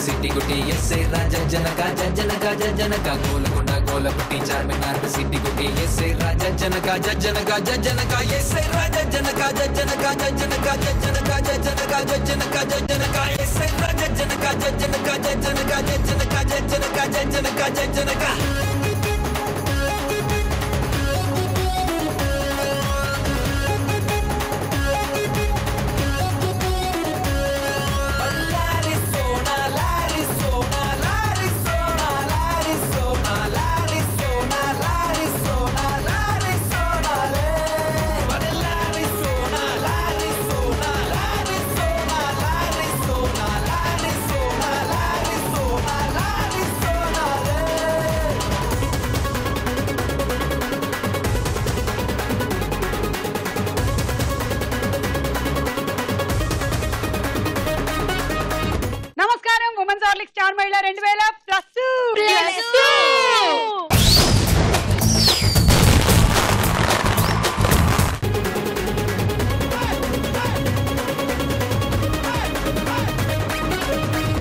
City గుట్టి SI రాజా Janaka Janaka Janaka Golconda గోలకుట్టి Charminar city గుట్టి SI రాజా Janaka Janaka Janaka SI రాజా Janaka Janaka Janaka Janaka Janaka Janaka Janaka SI రాజా Janaka Janaka Janaka Janaka Janaka Janaka Janaka star మహిళ 2000+.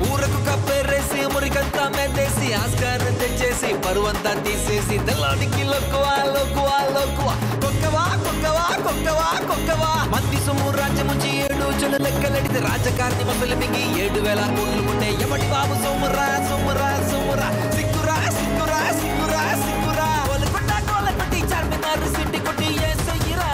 ఊరకు కప్పేరేసి మురికంతా మెద్దేసి ఆస్కారం తెచ్చేసి పరువంతా తీసేసి తెల్లానికి లొక్కువా లొక్కువా లొక్కువా కొక్కవా కొక్కవా కొక్కవా కొక్కవా మంది సొమ్ము రాజ్యం నుంచి 7 చెడు లెక్కలెడితే రాజకారణి మొదలు మింగి 7,000 కోట్లు ఉండే ఎవడి బాబు సొమ్మురా సొమ్మురా సొమ్మురా సిక్కురా సిక్కురా సిక్కురా సిక్కురా గోలకొండ గోలకొట్టి చార్మినార్ సిటీ కొట్టి ఏసయ్యరా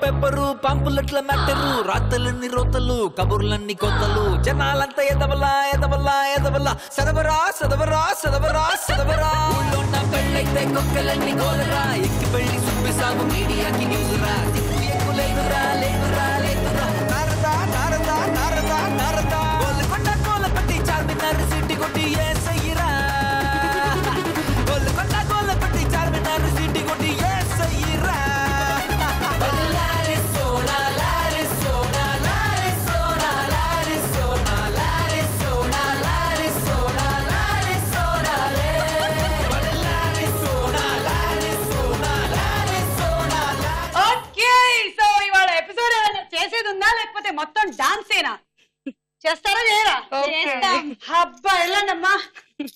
పెప్పరు పంపులట్ల మెట్టరు రాతలన్నీ రోతలు కబుర్లన్నీ కొత్తలు జనాలంతా ఎదవలా ఎదవలా ఎదవలా సదవరా సదవరా సదవరా సదవరా ఊళ్ళోన్న పెళ్ళైతే కొక్కలన్నీ గోలరా ఎక్కి పెళ్లి సుబ్బి సాగు మీడియాకి న్యూస్రా ఎక్కు లేదురా లేదురా లేదురా నారదా నారదా నారదా నారదా గోలకొండ గోలకొట్టి చార్మినార్ సిటీ కొట్టి ఏసయ్యరా గోలకొండ గోలకొట్టి చార్మినార్ సిటీ కొట్టి ఏసయ్యరా మొత్తం డాన్సేనా చేస్తారా చేయరా? అబ్బా వెళ్ళండమ్మా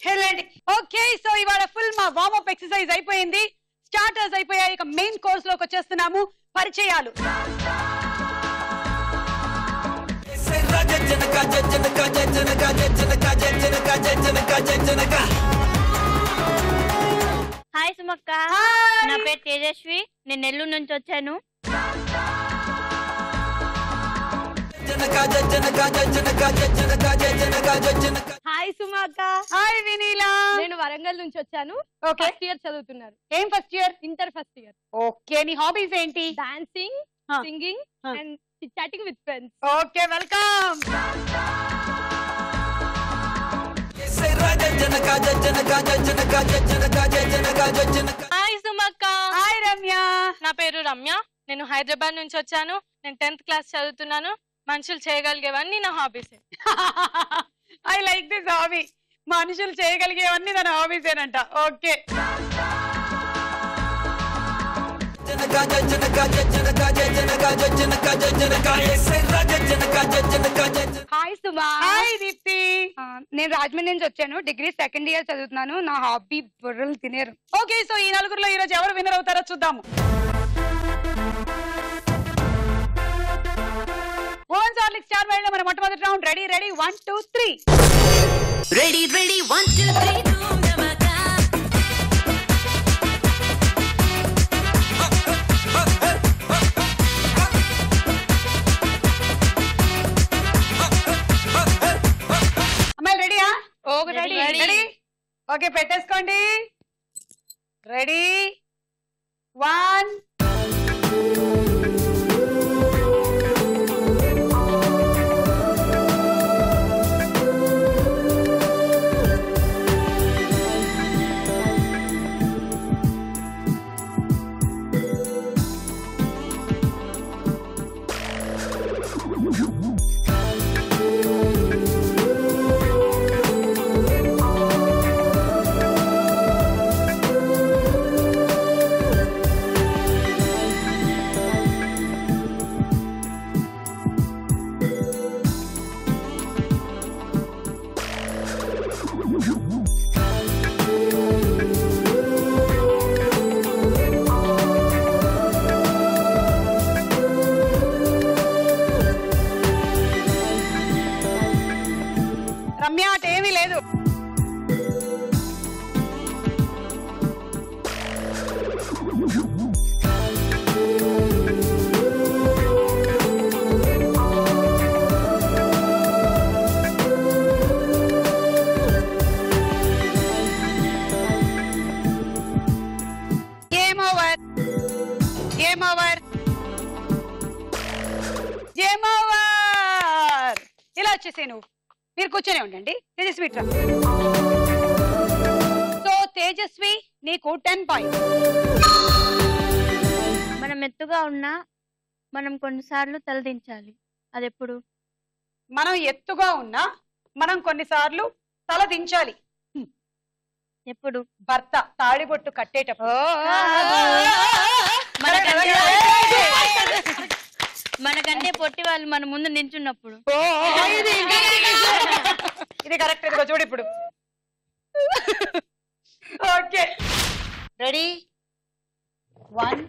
వెళ్ళండి. ఓకే సో ఇవాళ ఫుల్ మా వార్మప్ ఎక్సర్సైజ్ అయిపోయింది, స్టార్టర్స్ అయిపోయాయి, ఇక మెయిన్ కోర్స్ లోకి వచ్చేస్తున్నాము. పరిచయాలు. హాయ్ సుమక్క, నా పేరు తేజస్వి, నేను నెల్లూరు నుంచి వచ్చాను. హాయ్ సుమాక. హాయ్ వినీలా, నేను వరంగల్ నుంచి వచ్చాను. ఫస్ట్ ఇయర్ చదువుతున్నారు. ఏం first year? Inter first year. Okay, నీ హాబీస్ ఏంటి? Dancing, singing and chatting with friends. Okay welcome. Hi సుమక్క. హాయ్ రమ్య. నా పేరు రమ్య, నేను హైదరాబాద్ నుంచి వచ్చాను. నేను 10th క్లాస్ చదువుతున్నాను. మనుషులు చేయగలిగేవన్నీ నా hobbies. I like this hobby. మనుషులు చేయగలిగేవన్నీ తన హాబీస్ ఏనంట. ఓకే. హాయ్ సుమా. హాయ్ దీప్తి. నేను రాజమండ్రి నుంచి వచ్చాను. డిగ్రీ సెకండ్ ఇయర్ చదువుతున్నాను. నా హాబీ బుర్రలు తినేరు. ఓకే సో ఈ నలుగురులో ఈ రోజు ఎవరు విన్నర్ అవుతారో చూద్దాము. ఓవెన్స్ హార్లిక్స్ స్టార్ మహిళ మన మొట్టమొదటి round. Ready ready 1 2 3. Ready ready 1 2 3 ధూమ్ ధమాకా. ఓకే పెట్టేసుకోండి. రెడీ 1 రమ్య అటు ఏమీ లేదు. Game over. Game over. Game over. ఇలా వచ్చేసే నువ్వు. మీరు కూర్చొని ఉండండి. తేజస్వి రా. సో తేజస్వి నీకు 10 పాయింట్స్. మనం ఎత్తుగా ఉన్నా మనం కొన్నిసార్లు తలదించాలి. అది ఎప్పుడు? మనం ఎత్తుగా ఉన్నా మనం కొన్నిసార్లు తల దించాలి. ఎప్పుడు? భర్త తాళిబొట్టు కట్టేటప్పుడు. మనకంటే పొట్టి వాళ్ళు మన ముందు నించున్నప్పుడు. ఇది కరెక్ట్. ఇదిగో చూడు ఇప్పుడు. Okay ready 1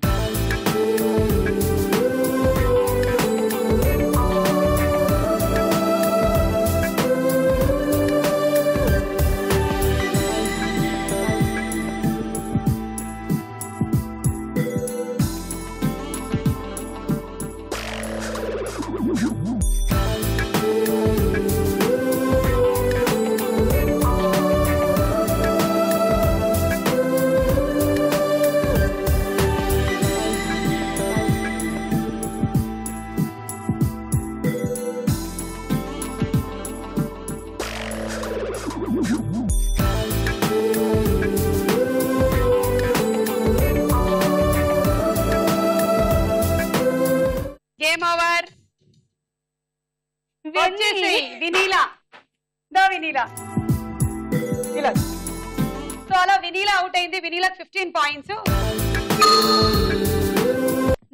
game over. వచ్చేసి వినీలా. దా వినీలా. ఇలా. సో అలా వినీలా అవుట్ అయింది. వినీలాకి 15 పాయింట్స్.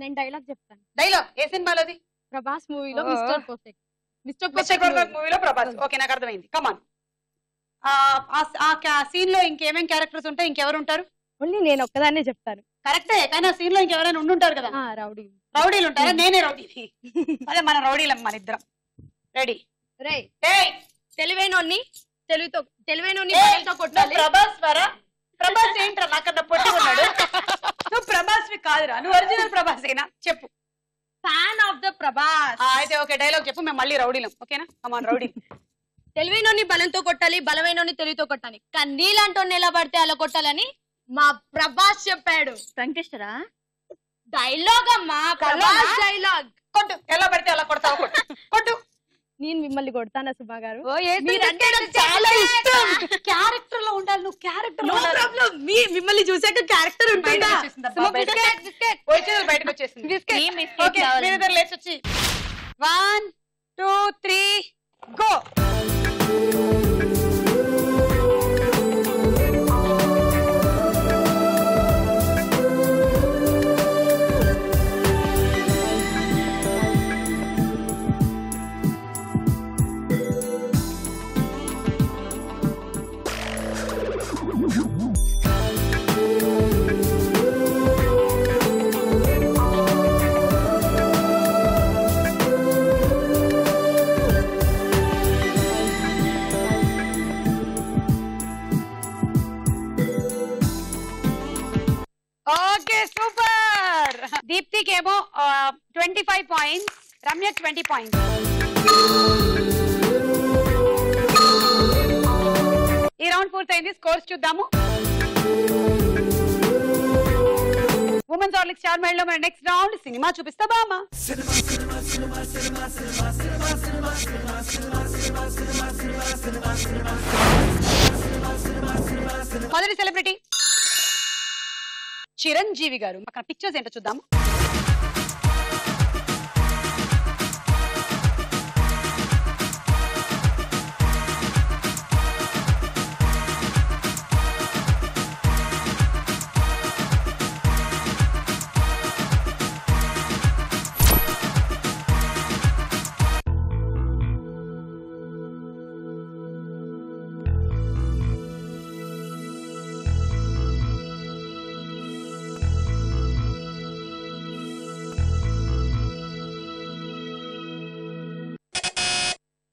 నేను డైలాగ్ చెప్తాను. డైలాగ్ ఏ సినిమాలోది? ప్రభాస్ మూవీలో మిస్టర్ పర్ఫెక్ట్. మిస్టర్ పర్ఫెక్ట్ మూవీలో ప్రభాస్. ఓకే నాకు అర్థమైంది. కమాన్. ఆ సీన్ లో ఇంకేమేం క్యారెక్టర్స్ ఉంటాయి? ఇంకెవరు ఉంటారు? ఓన్లీ నేను ఒక్కదాన్నే చెప్తాను. కరెక్టే కానీ ఆ సీన్ లో ఇంకెవరైనా ఉండుంటారు కదా. రౌడీ. రౌడీలు ఉంటారా? నేనే రౌడీని. అదే మన రౌడీలం మన ఇద్దరం. రెడీ. రే తెలివైనోన్ని తెలివైనోన్ని కొట్టాలి. ప్రభాస్ వరా? ప్రభాస్ ఏంట్రా నాకన్నా పొట్టి ఉన్నాడు. నువ్వు ప్రభాస్ కాదురా. నువ్వు ఒరిజినల్ ప్రభాస్ ఏనా చెప్పు. Fan of the Prabhas. అయితే ఓకే డైలాగ్ చెప్పు. మేము మళ్ళీ రౌడీలం. ఓకేనా? కమాన్ రౌడీ. తెలివైనోన్ని బలంతో కొట్టాలి, బలమైనోన్ని తెలివితో కొట్టాలి, కానీ నీలాంటి ఎలా పడితే అలా కొట్టాలని మా ప్రభాస్ చెప్పాడు. సంకృష్ణరా డైలాగ్ అమ్మా. ప్రభాస్ డైలాగ్. కొట్టు. ఎలా పడితే అలా కొడతావు. కొట్టు. కొట్టు. నేను మిమ్మల్ని కొడతానా సుమా గారు? మీరంటే నాకు చాలా ఇష్టం. క్యారెక్టర్ లో ఉండాలి. నువ్వు క్యారెక్టర్ లో ఉండాలి. మిమ్మల్ని చూసాక క్యారెక్టర్ ఉంటుందా? బయటకు వచ్చేసింది. ఓకే మీరిద్దరు లేచి వచ్చి 1 2 3 గో. Okay super. దీప్తికేమో 25 పాయింట్స్, రమ్య 20 పాయింట్స్. ఈ రౌండ్ పూర్తయింది. స్కోర్స్ చూద్దాము. ఉమెన్స్ హార్లిక్స్ స్టార్ మైల్ లో మన నెక్స్ట్ రౌండ్ సినిమా చూపిస్తా బామా. మొదటి సెలబ్రిటీ చిరంజీవి గారు. అక్కడ పిక్చర్స్ ఏంటో చూద్దాము.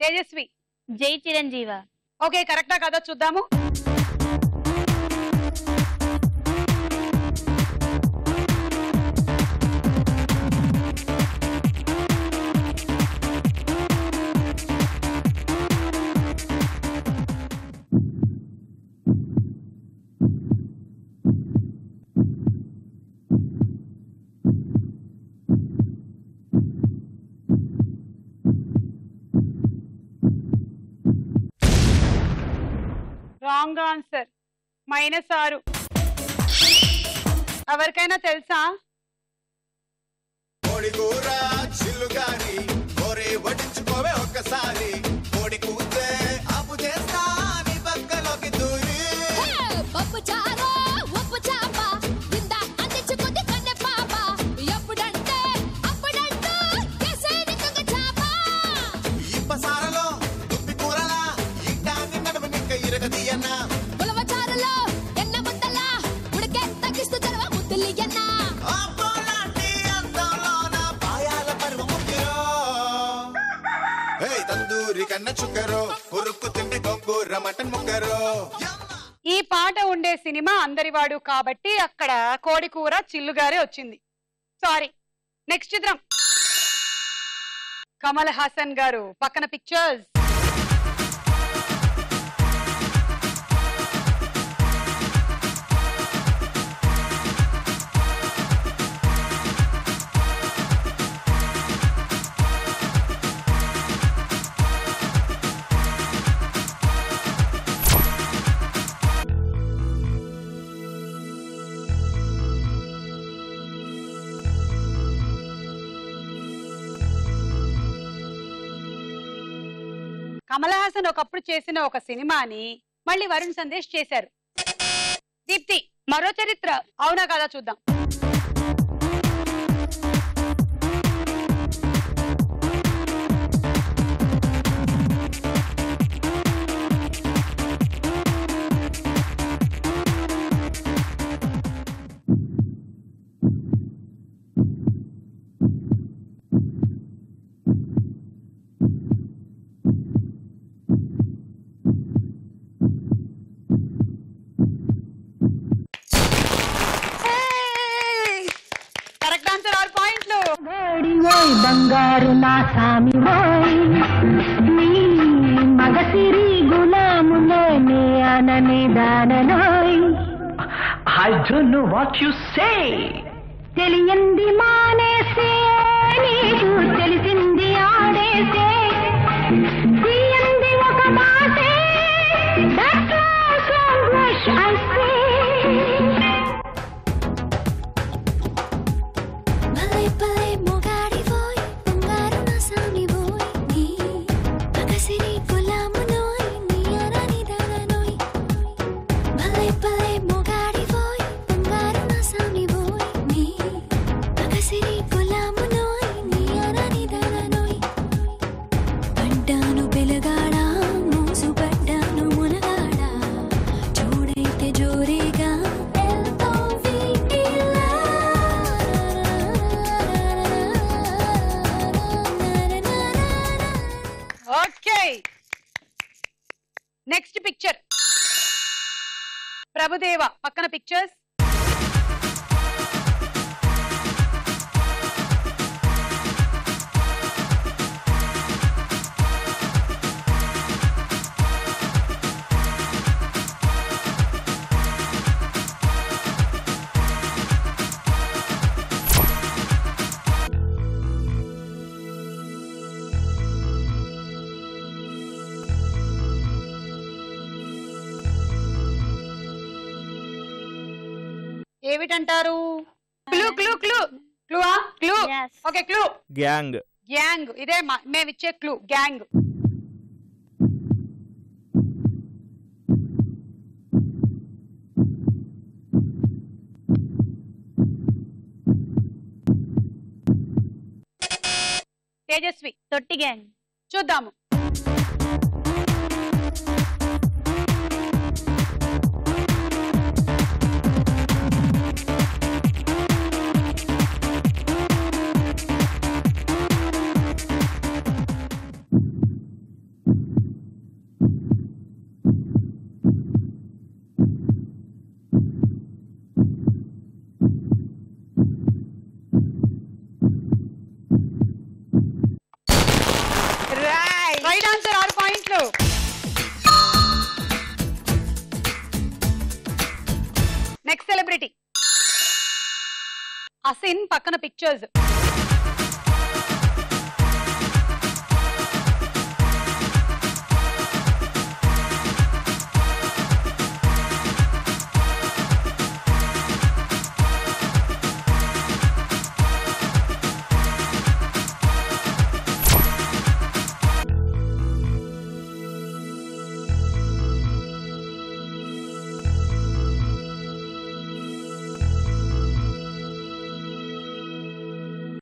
తేజస్వి. జై చిరంజీవ. ఓకే, కరెక్టా కదా చూద్దాము. Wrong answer. -6. ఎవరికైనా తెలుసా? ఈ పాట ఉండే సినిమా అందరివాడు కాబట్టి అక్కడ కోడికూర చిల్లుగారే వచ్చింది. సారీ. నెక్స్ట్ చిత్రం కమల్ హాసన్ గారు. పక్కన పిక్చర్స్. కమల్ హాసన్ ఒకప్పుడు చేసిన ఒక సినిమాని మళ్ళీ వరుణ్ సందేశ్ చేశారు. దీప్తి, మరో చరిత్ర. అవునా కదా చూద్దాం. బంగారు నా సామి నీ మగసిరి గులాములో నే అనని దానలోయ్. I don't know what you say. తెలియంది మానేసే నీకు తెలిసింది ఆడేసే తీయంది ఒక మాటే. That's all so much I say. Next picture Prabhudeva. పక్కన పిక్చర్స్. ఏమిటంటారు? క్లూ క్లూ క్లూ క్లూవా? Clue. Okay clue. Gang. Gang. ఇదే మేము ఇచ్చే క్లూ. గ్యాంగ్. తేజస్వి. తొట్టి గ్యాంగ్. చూద్దాము. Right answer. 6 పాయింట్లు. Next celebrity. అసిన్ పక్కన పిక్చర్స్.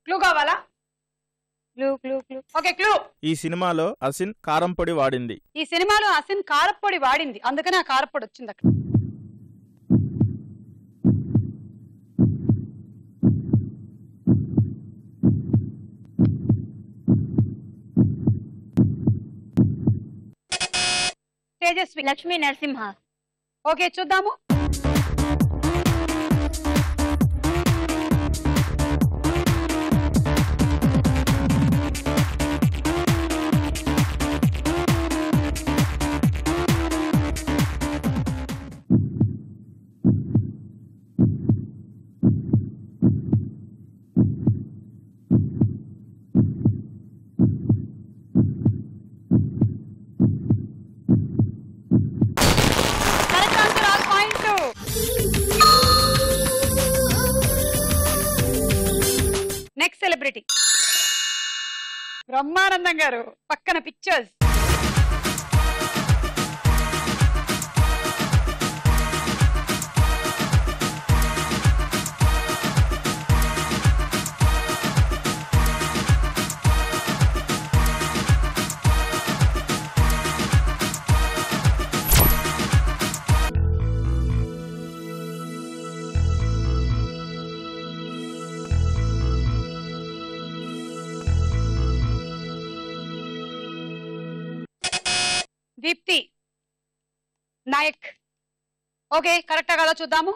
క్లూ కావాలా? Clue clue clue. Okay clue. ఈ సినిమాలో అసిన్ కారం పొడి వాడింది. ఈ సినిమాలో అసిన్ కారప్పొడి వాడింది, అందుకనే ఆ కారప్పొడి వచ్చింది అక్కడ. తేజస్వి. లక్ష్మీ నరసింహ. ఓకే చూద్దాము. Next celebrity. బ్రహ్మానందం గారు పక్కన పిక్చర్స్. దీప్తి నాయక్. ఓకే కరెక్టా కదా చూద్దాము.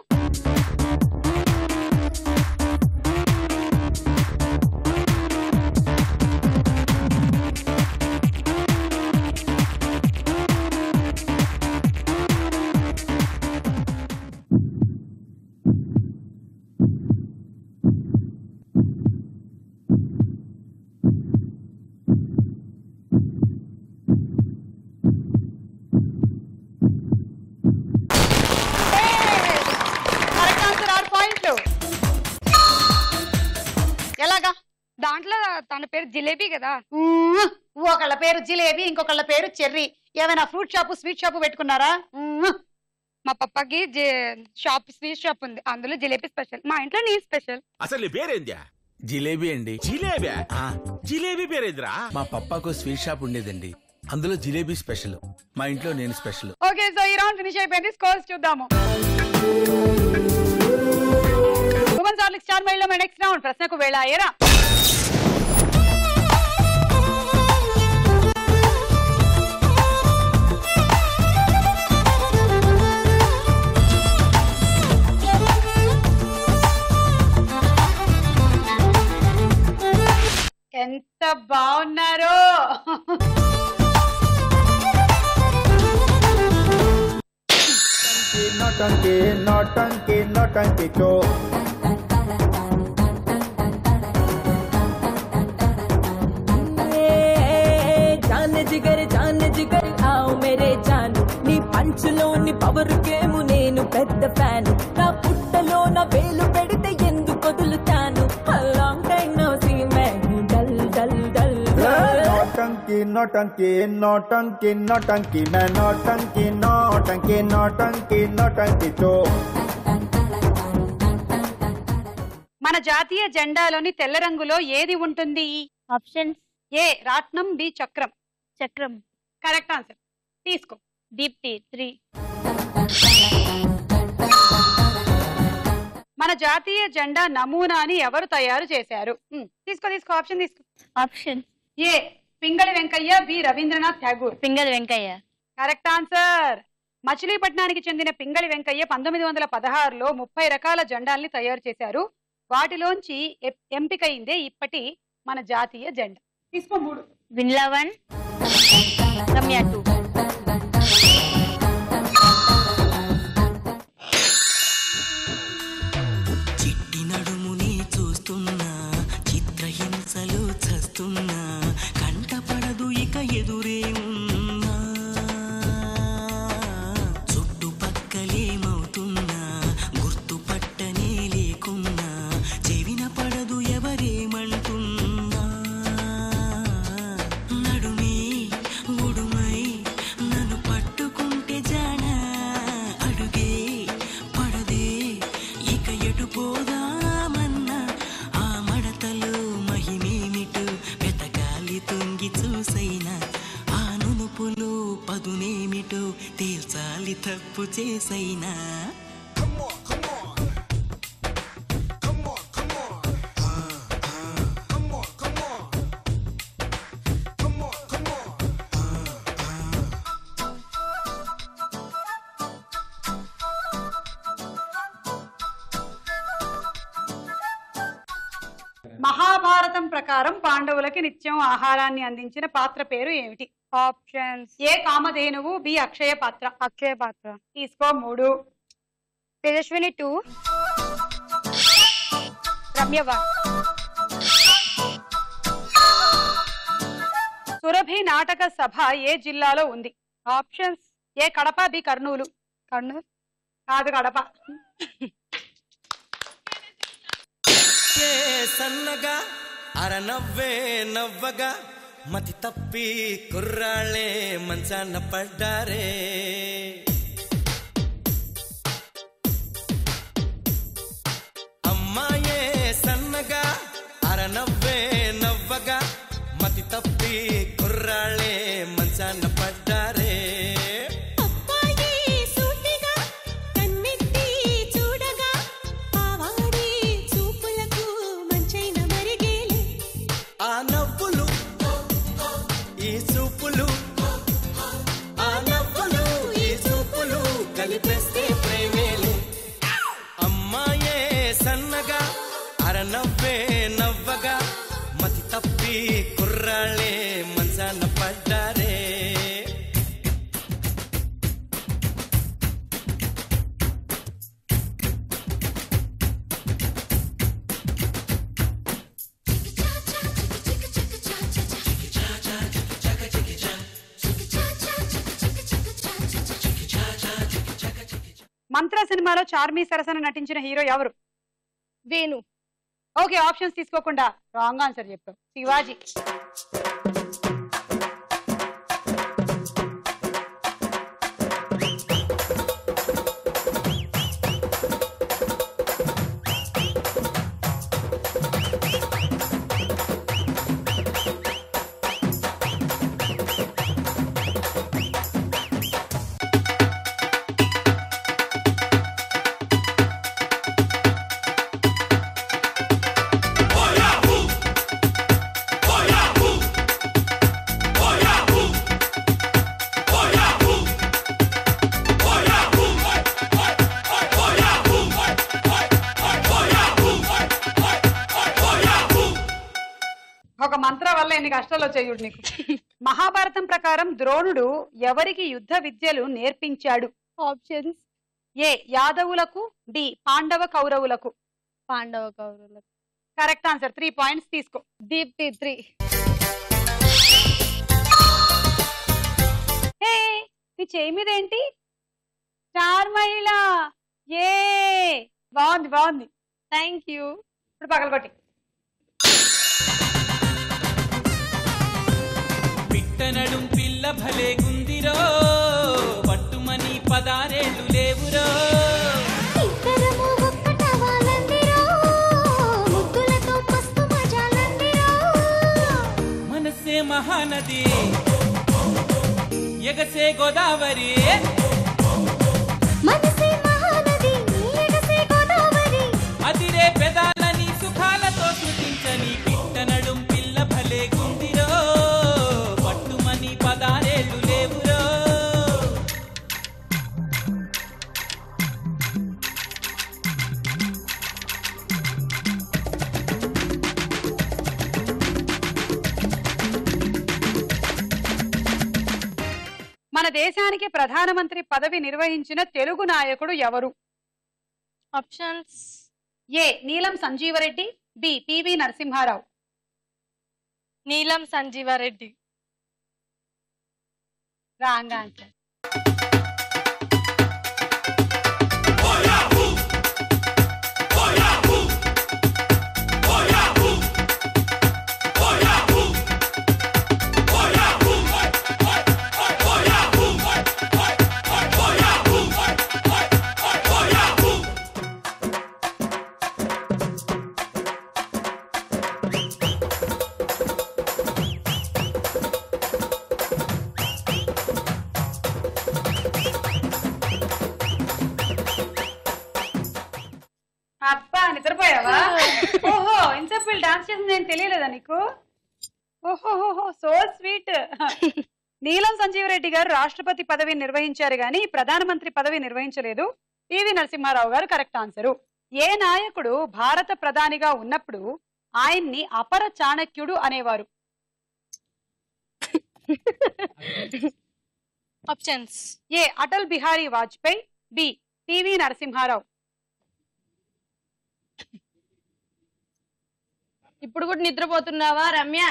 ఎలాగా? దాంట్లో తన పేరు జిలేబీ కదా. ఒకళ్ళ పేరు జిలేబీ, ఇంకొకళ్ళ పేరు చెర్రీ. ఏమైనా ఫ్రూట్ షాపు స్వీట్ షాపు పెట్టుకున్నారా? మా పప్పాకి షాప్ స్వీట్ షాప్ ఉంది, అందులో జిలేబీ స్పెషల్. మా ఇంట్లో నీ స్పెషల్. అసలు పేరేందా? జిలేబీ అండి. జిలేబీ? జిలేబీ పేరేంద్రా? మా పప్పాకు స్వీట్ షాప్ ఉండేదండి, అందులో జిలేబీ స్పెషల్. మా ఇంట్లో నేను స్పెషల్. ఓకే సో ఈ రౌండ్ ఫినిష్ అయిపోయింది. స్కోర్స్ చూద్దాము. ఉమెన్స్ హార్లిక్స్ స్టార్ మైల్లో నెక్స్ట్ రౌండ్. ప్రశ్నకు వేళ అయ్యేరా. ఎంత బాగున్నారో. नौटंकी नौटंकी नौटंकी चो जान जिगर आओ मेरे जानू नी पंचलो नी पवर गेमु नेनु पेद्द फैन ना पुट्टलो ना नौटंकी नौटंकी नौटंकी नौटंकी मैं नौटंकी नौटंकी नौटंकी नौटंकी चोर మన జాతీయ జెండాలోని తెల్ల రంగులో ఏది ఉంటుంది? ఆప్షన్స్ ఏ రాట్నం, బి చక్రం. చక్రం. Correct answer. తీసుకో. దీప్తి 3. మన జాతీయ జెండా నమూనాని ఎవరు తయారు చేశారు? తీసుకో ఆప్షన్ తీసుకో. Option A Pingali Venkayya, B Rabindranath Tagore. Pingali Venkayya. Correct answer. మచిలీపట్నానికి చెందిన పింగళి వెంకయ్య 1916లో 30 రకాల జెండాల్ని తయారు చేశారు. వాటిలోంచి ఎంపికైందే ఇప్పటి మన జాతీయ జెండా. తీసుకో 3. విన్లా 1, రమ్య 2. చిట్టి నడుముని చూస్తున్నా, చిత్రహింసలు చస్తున్నా, కంటపడదు ఇక ఎదురే ఉన్నా, చుట్టుపక్కలేమవుతున్నా గుర్తుపట్టనే లేకున్నా, చెవిన పడదు ఎవరేమంటున్నా, నడుమే ఉడుమై నన్ను పట్టుకుంటే జానా, అడుగే పడదే ఇక ఎటు పోదామన్నా, ఆ మడతలు మహిమేమిటు వెతకాలి తొంగి చూసైనా, ఆ నునుపులు పదునేమిటో తేల్చాలి తప్పు చేసైనా. మహాభారతం ప్రకారం పాండవులకి నిత్యం ఆహారాన్ని అందించిన పాత్ర పేరు ఏమిటి? ఆప్షన్స్. ఏ కామధేనువు, బి అక్షయ పాత్ర. అక్షయ పాత్ర. తీసుకో 3. తేజస్విని 2, రమ్య 1. సురభి నాటక సభ ఏ జిల్లాలో ఉంది? ఆప్షన్స్. ఏ కడప, బి కర్నూలు. కర్నూలు కాదు కడప. సన్నగా అరనవ్వే నవ్వగా మతి తప్పి కుర్రాళ్ళే మంచాన పడ్డారే, అమ్మాయే సన్నగా అరనవ్వే నవ్వగా మతి తప్పి కుర్రాళ్ళే మంచాన పడ్డారే, ఆ నవ్వులు ఈ చూపులు, ఆ నవ్వులు ఈ చూపులు కలిపేస్తే ప్రేమేలే, అమ్మాయే సన్నగా అరనవ్వే నవ్వగా మతి తప్పి కుర్రాళ్ళే మంచాన పడ్డారే. మంత్ర సినిమాలో చార్మి సరసన నటించిన హీరో ఎవరు? వేణు. ఓకే, ఆప్షన్స్ తీసుకోకుండా రాంగ్ ఆన్సర్ చెప్పావు. శివాజీ. ఒక మంత్ర వల్ల ఎన్ని కష్టాలు వచ్చాయి నీకు. మహాభారతం ప్రకారం ద్రోణుడు ఎవరికి యుద్ధ విద్యలు నేర్పించాడు? ఆప్షన్స్. ఏ యాదవులకు, బి పాండవ కౌరవులకు. పాండవ కౌరవులకు. Correct answer. 3 పాయింట్స్ తీసుకో. దీప్తి 3. హే నీ చేయి మీద ఏంటి? స్టార్ మహిళ. ఏ బాగుంది బాగుంది. Thank you. ఇప్పుడు పగలగొట్టి. పిట్టనడుం పిల్ల భలే గుందిరో పట్టుమని 16 ఏళ్ళు లేవురో మనసే మహానది ఎగసే గోదావరి అదిరే పెదాలని సుఖాలతో సృష్టించని పిట్టనడుం పిల్ల భలే గుందిరో పట్టుమని 16 ఏళ్ళు లేవురో మన దేశానికి ప్రధానమంత్రి పదవి నిర్వహించిన తెలుగు నాయకుడు ఎవరు? ఆప్షన్స్: ఏ నీలం సంజీవరెడ్డి, బి పివి నరసింహారావు. నీలం సంజీవారెడ్డి. Wrong answer. అబ్బా నిద్రపోయావా? ఓహో ఇంతసేపు వీళ్ళు డాన్స్ చేసింది నేను తెలియలేదా నీకు? ఓహోహో సో స్వీట్. నీలం సంజీవరెడ్డి గారు రాష్ట్రపతి పదవి నిర్వహించారు గాని ప్రధానమంత్రి పదవి నిర్వహించలేదు. పివి నరసింహారావు గారు కరెక్ట్ ఆన్సరు. ఏ నాయకుడు భారత ప్రధానిగా ఉన్నప్పుడు ఆయన్ని అపర చాణక్యుడు అనేవారు? Options: A Atal Bihari Vajpayee, B PV Narasimha Rao. ఇప్పుడు కూడా నిద్రపోతున్నావా రమ్య?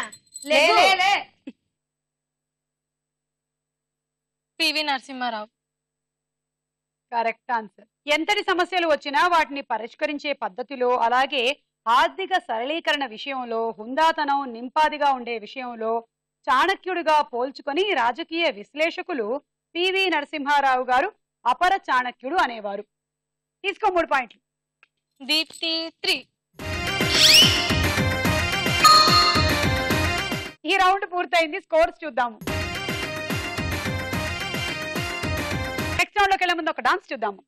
పివి నరసింహారావు. Correct answer. ఎంతటి సమస్యలు వచ్చినా వాటిని పరిష్కరించే పద్ధతిలో, అలాగే ఆర్థిక సరళీకరణ విషయంలో, హుందాతనం నింపాదిగా ఉండే విషయంలో చాణక్యుడిగా పోల్చుకొని రాజకీయ విశ్లేషకులు పివి నరసింహారావు గారు అపర చాణక్యుడు అనేవారు. తీసుకో 3 పాయింట్లు. దీప్తి 3. ఈ రౌండ్ పూర్తయింది. స్కోర్స్ చూద్దాము. నెక్స్ట్ రౌండ్ లోకి వెళ్ళే ముందు ఒక డాన్స్ చూద్దాము.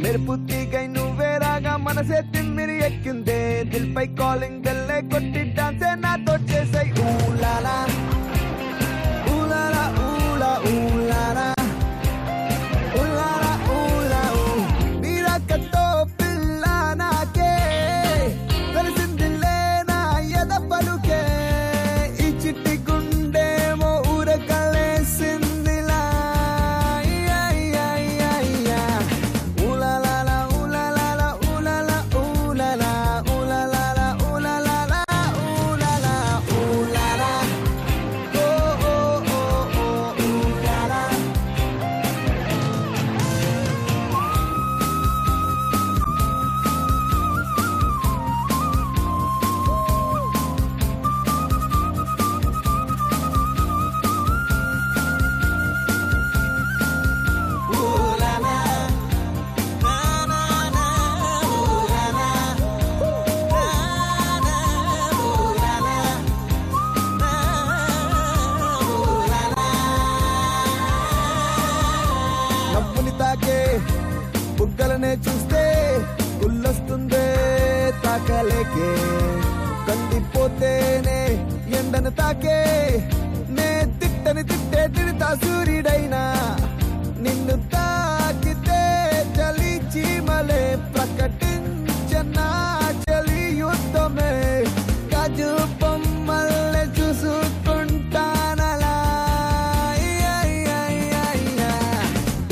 మెరుపు తీగై నువ్వే రాగా మనసే తిమ్మిరి ఎక్కిందే దిల్ పై కాలింగ్ బెల్లే కొట్టి డాన్సే నాతో చేసాయి. ఊలాలా ఊలాలా ఊలా ఊలాలా ఊలాలా ఊలా నీరాకతో పిల్ల నాకే తెలిసిందిలే నా ఎద పలుకే ఈ చిట్టి గుండేమో ఊరకలేసిందిలా. బుగ్గలనే చూస్తే ఉల్లొస్తుందే తాకలేకే కందిపోతేనే ఎండను తాకే నే తిట్టని తిట్టే తిడతా సూర్యుడైనా నిన్ను తాకితే చలి చీమలే ప్రకటించనా చలి యుద్ధమే కాజు బొమ్మల్ని చూసుకుంటానలా.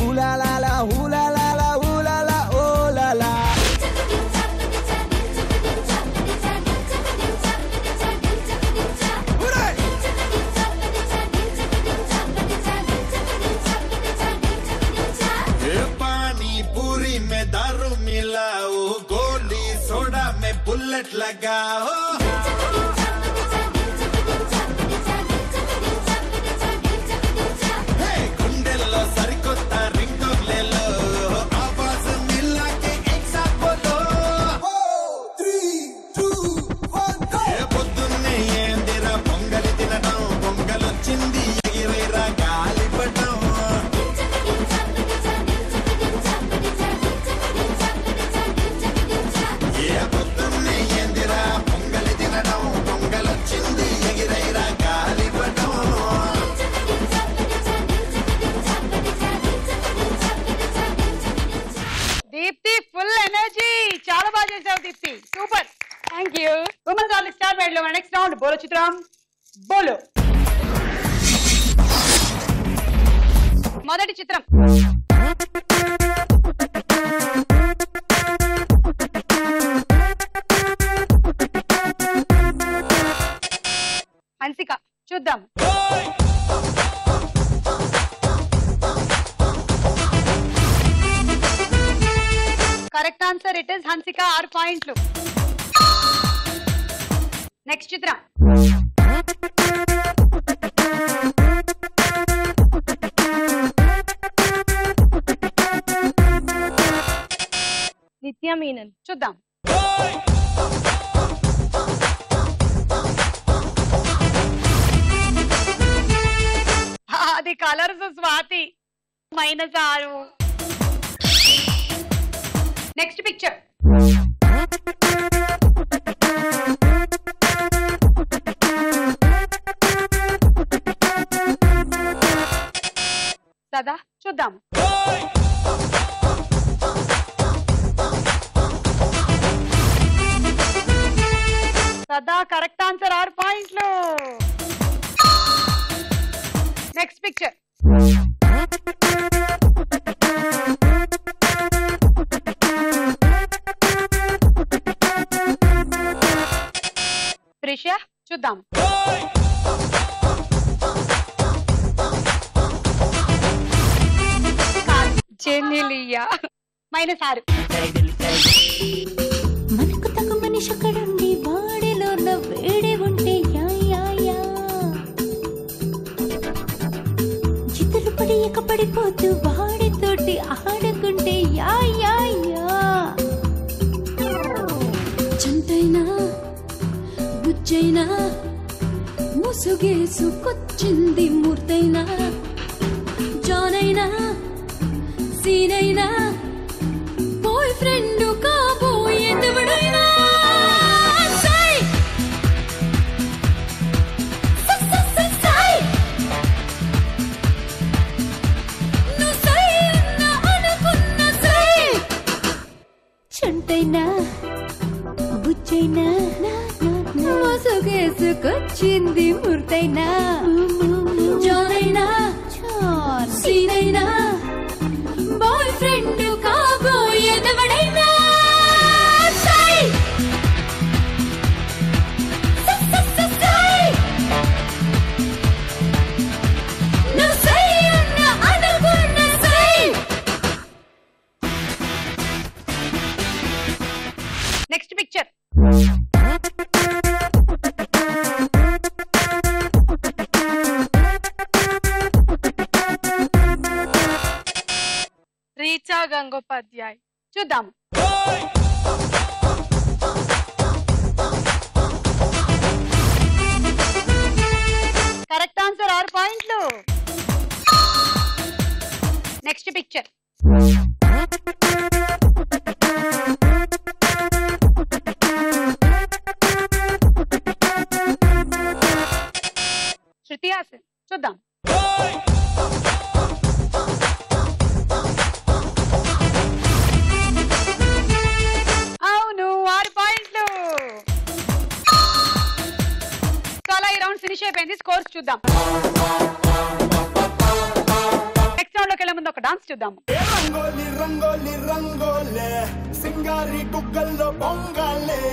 ఊలాలా ఊలాలా ఊలాలా ఓలాలా पानी पूरी में दारू मिलाओ गोली బుల్లెట్ లగా గుండెల్లో సరికొత్త రింగోలేలో ఆవాజ్ మిల్లాకే ఎగ్జాక్ట్ బోలో 3 2 1 పొద్దున్నే ఏందిరా పొంగలి తినడం పొంగలొచ్చింది ఎగిరేరా గాలిపటం పొద్దున్నే ఏందిరా పొంగలి తినడం పొంగలొచ్చింది ఎగిరేరా గాలిపటం దీప్తి ఫుల్ ఎనర్జీ చాలా బాగా చేసావు Deepti super thank you women's all star maid లో నెక్స్ట్ రౌండ్ బోలో చిత్రం బోలో మొదటి చిత్రం హన్సిక చూద్దాం correct answer it is Hansika 6 పాయింట్లు నెక్స్ట్ చిత్రం నిత్య మీనన్ చూద్దాం అది కలర్స్ స్వాతి -6 నెక్స్ట్ పిక్చర్ సదా చూద్దాం సదా కరెక్ట్ ఆన్సర్ 6 పాయింట్లు నెక్స్ట్ పిక్చర్ త్రిష చూద్దాం జెనిలియా -6 మనకు తగ్గ మనిషి అక్కడుండి వాడిలో వేడి ఉంటే యా యా యా చిత్తులు పడి ఎక్కపడిపోతూ వాడితోటి ఆడుకుంటే యా యా యా చంటైనా బుజ్జైనా ముసుగేసుకొచ్చింది మూర్తైనా జానైనా సీనైనా బాయ్ ఫ్రెండ్ కాబోయేదెవడైనా సై సై నువ్వు సై అన్నా అనుకున్న సై చంటైనా బుజ్జైనా మోసుగేసుకొచ్చింది మూర్తైనా జానైనా సీనైనా బాయ్ ఫ్రెండ్ కాబోయేదెవడైనా సై నువ్వు సై అన్నా అనుకున్న సై నెక్స్ట్ పిక్చర్ రీచా గంగోపాధ్యాయ్ చూద్దాం కరెక్ట్ ఆన్సర్ 6 పాయింట్లు నెక్స్ట్ పిక్చర్ శృతి హాసన్ చూద్దాం అవును 6 పాయింట్లు చాలా ఈ రౌండ్ ఫినిష్ అయిపోయింది స్కోర్స్ చూద్దాం నెక్స్ట్ రౌండ్ లోకి వెళ్ళే ముందు ఒక డాన్స్ చూద్దాం రంగోలి రంగోలి రంగోలే సింగారి గుగ్గల్లో పొంగాలే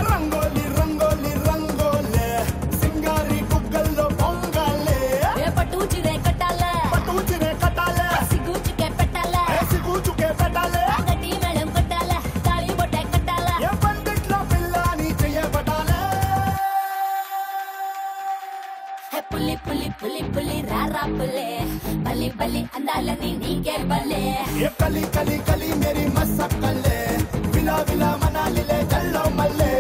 రంగోలి రంగోలి రంగోలే సింగారి గుగ్గల్లో పొంగాలే పట్టు చిరే కట్టాలే పట్టు చిరే కట్టాలే సిగ్గు చికే పెట్టాలే పులి పులి పులి పులి రారా పులే బలి బలి అందాలని నీకే బలే ये कली कली कली मेरी मसक्कले विला विला मनाली ले चलो मल्ले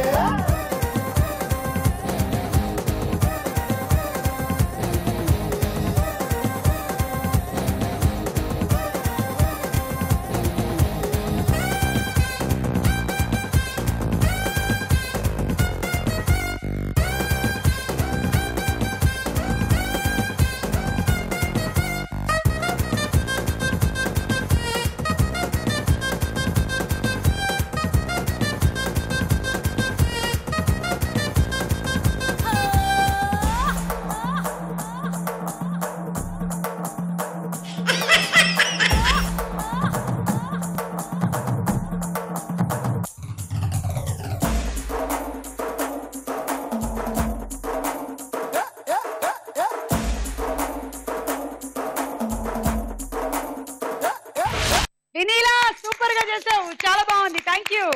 వినీలా సూపర్ గా చేసావు, చాలా బాగుంది, thank you.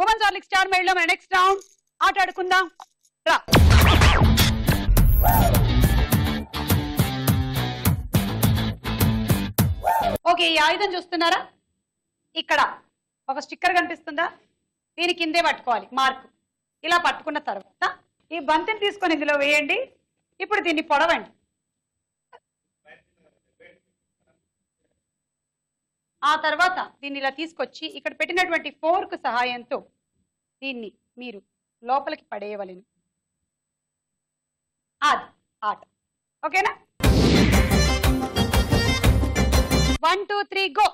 Women's Hurlock star made లో మన నెక్స్ట్ రౌండ్ ఆట ఆడుకుందాం రా. ఓకే, ఈ ఆయుధం చూస్తున్నారా? ఇక్కడ ఒక స్టిక్కర్ కనిపిస్తుందా? దీని కిందే పట్టుకోవాలి మార్క్. ఇలా పట్టుకున్న తర్వాత ఈ బంతిని తీసుకొని ఇందులో వేయండి. ఇప్పుడు దీన్ని పొడవండి. ఆ తర్వాత దీన్ని ఇలా తీసుకొచ్చి ఇక్కడ పెట్టినటువంటి ఫోర్క్ సహాయంతో దీన్ని మీరు లోపలికి పడేయవలెను. అది ఆట. ఓకేనా? 1 2 3 గో.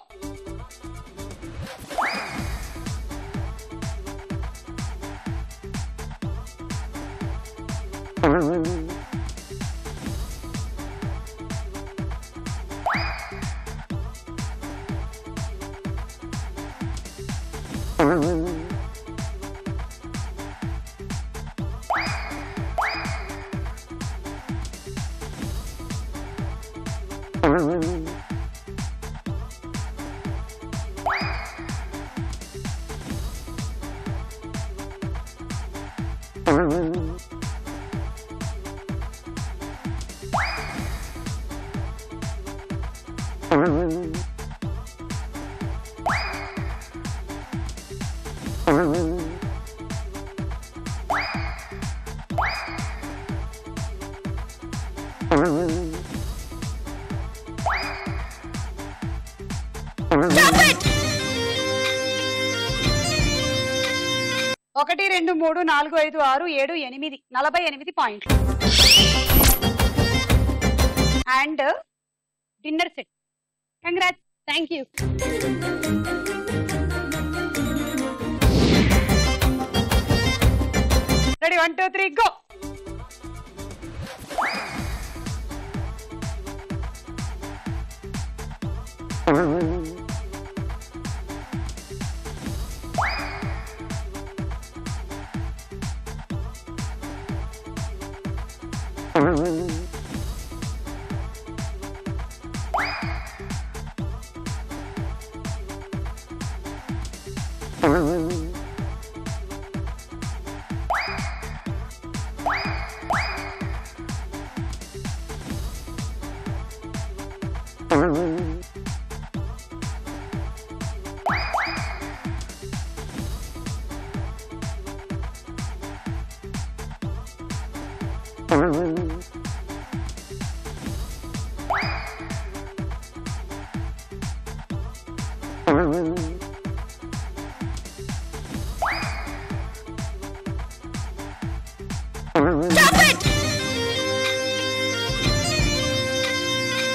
ఒకటి 2 3 4 5 6 7 8 48 పాయింట్లు and dinner set. Congrats, thank you. Ready? 1 2 3 go.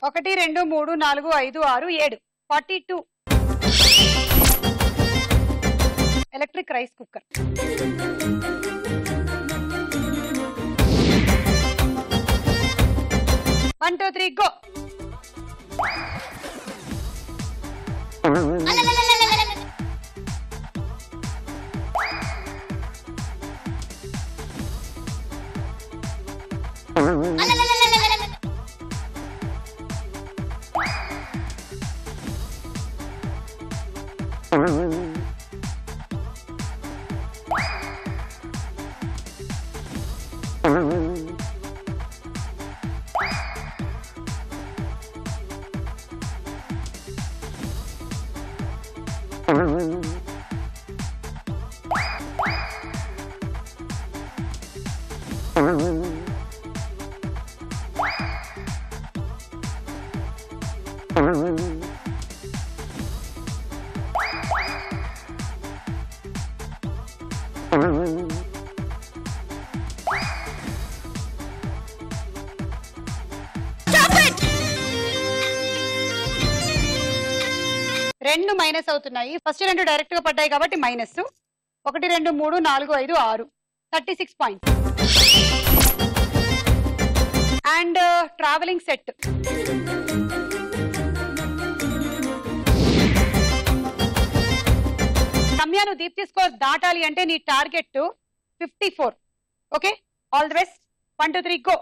ఒకటి 2 3 4 5 6 7 42 electric rice cooker. One, two, three, go. రెండు మైనస్ అవుతున్నాయి. ఫస్ట్ రెండు డైరెక్ట్ గా పడ్డాయి కాబట్టి minus. 1 2 3 4 5 6 36 points. And travelling set. Ramya, నువ్వు దీప్తి స్కోర్ దాటాలి అంటే నీ target 54. Okay, all the best. 1 2 3 go.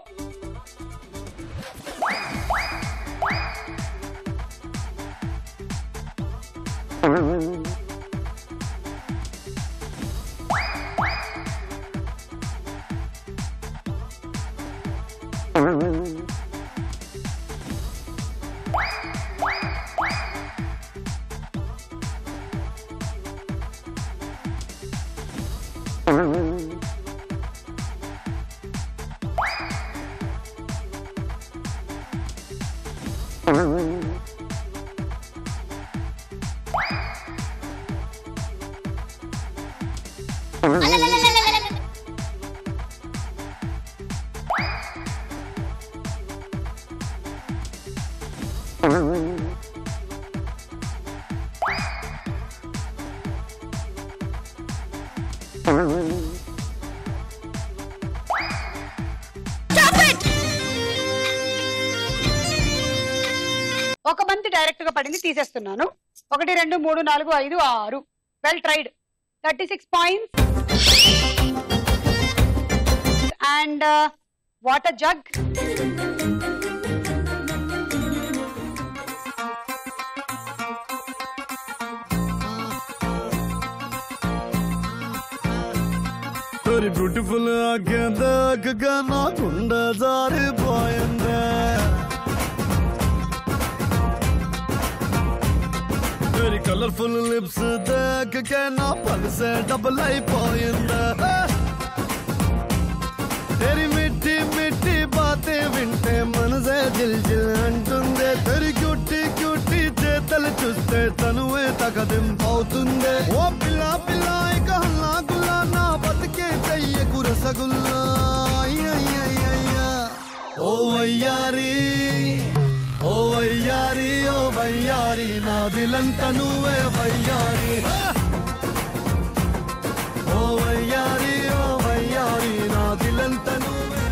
ఒక బంతి డైరెక్ట్ గా పడింది, తీసేస్తున్నాను. 1 2 3 4 5 6. Well tried. 36 points. And water jug. Very beautiful ఆగేదాకా నా గుండె జారిపోయిందే. వెరీ కలర్ఫుల్ లిప్స్ దగ్గకే నా పల్సే డబుల్ అయిపోయిందే. తెరి మిట్టి మిట్టి బాతే వింటే మనసే జిల్ జిల్ అంటుందే. తెరి క్యూటీ క్యూటీ చేతలు చూస్తే తనువే తగదింపవుతుందే. ఓ పిల్ల పిల్ల ఇక హల్లా గుల్లా నా బతికే చెయ్యకు రసగుల్లా. ఓ వయ్యారి ఓ వయ్యారి ఓ వయ్యారి నా దిలంత నువ్వే వయ్యారి. ఓ వయ్యారి ఓ వయ్యారి నా దిలంత నువ్వే.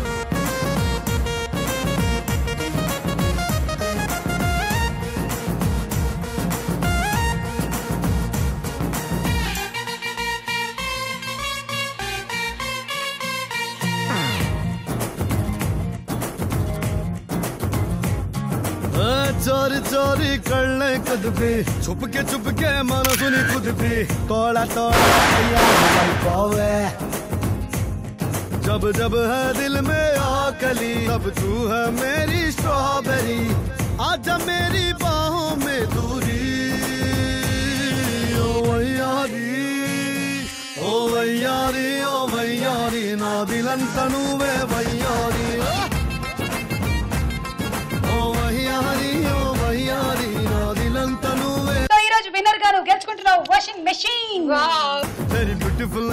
चोरी चोरी कड़े कदपी छुपके छुपके मनसुनी कुदपी. तोड़ा तोड़ा पावे जब जब है दिल में आकली तब तू है मेरी स्ट्रॉबेरी. आजा मेरी बाहों में दूरी. ओ वैयारी ओ वैयारी ओ वैयारी ना दिलंत నువ్వే వయ్యారి. ఈ రోజు విన్నర్ గారు గెలుచుకుంటున్నావు వాషింగ్ మెషిన్. Very beautiful